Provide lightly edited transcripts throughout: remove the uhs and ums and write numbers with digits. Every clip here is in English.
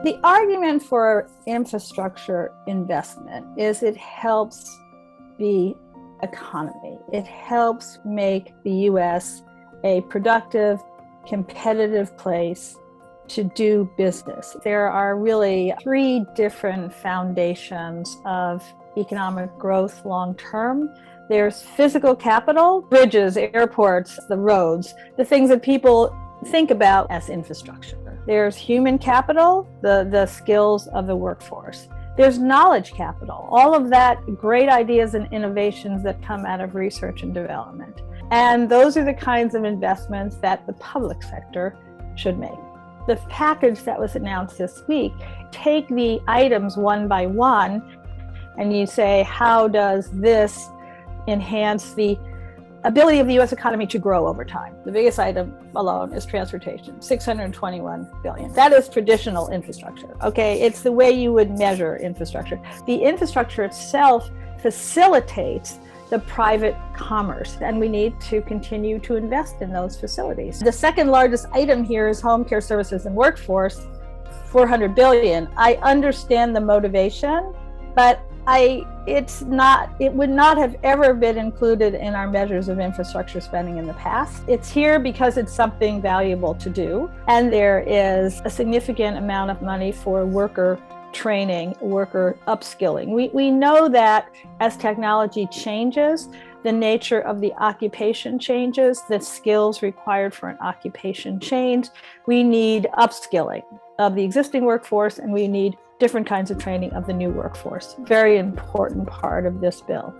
The argument for infrastructure investment is it helps the economy. It helps make the U.S. a productive, competitive place to do business. There are really three different foundations of economic growth long term. There's physical capital, bridges, airports, the roads, the things that people think about as infrastructure. There's human capital, the skills of the workforce. There's knowledge capital, all of that great ideas and innovations that come out of research and development. And those are the kinds of investments that the public sector should make. The package that was announced this week, take the items one by one, and you say, how does this enhance the ability of the U.S. economy to grow over time? The biggest item alone is transportation, $621 billion. That is traditional infrastructure, okay? It's the way you would measure infrastructure. The infrastructure itself facilitates the private commerce, and we need to continue to invest in those facilities. The second largest item here is home care services and workforce, $400 billion. I understand the motivation, but it would not have ever been included in our measures of infrastructure spending in the past. It's here because it's something valuable to do, and there is a significant amount of money for worker training, worker upskilling. We know that as technology changes, the nature of the occupation changes, the skills required for an occupation change. We need upskilling of the existing workforce, and we need different kinds of training of the new workforce. Very important part of this bill.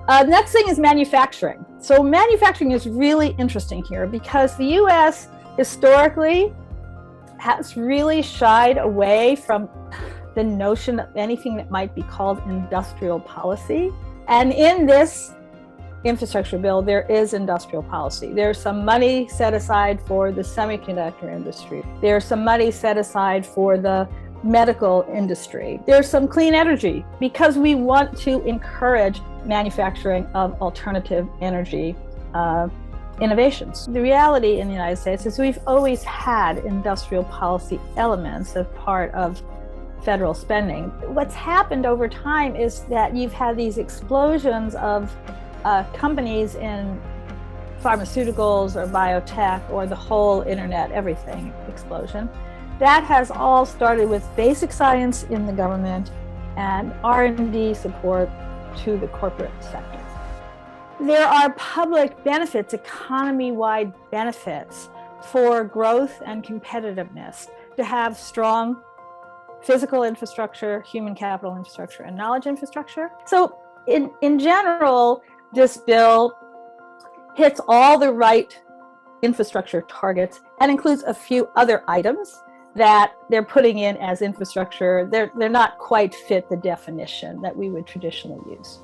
Next thing is manufacturing. So manufacturing is really interesting here because the U.S. historically has really shied away from the notion of anything that might be called industrial policy. And in this infrastructure bill, there is industrial policy. There's some money set aside for the semiconductor industry. There's some money set aside for the medical industry. There's some clean energy because we want to encourage manufacturing of alternative energy innovations. The reality in the United States is we've always had industrial policy elements as part of federal spending. What's happened over time is that you've had these explosions of companies in pharmaceuticals or biotech or the whole internet, everything explosion. That has all started with basic science in the government and R&D support to the corporate sector. There are public benefits, economy-wide benefits for growth and competitiveness to have strong physical infrastructure, human capital infrastructure, and knowledge infrastructure. So in general, this bill hits all the right infrastructure targets and includes a few other items that they're putting in as infrastructure. They're not quite fit the definition that we would traditionally use.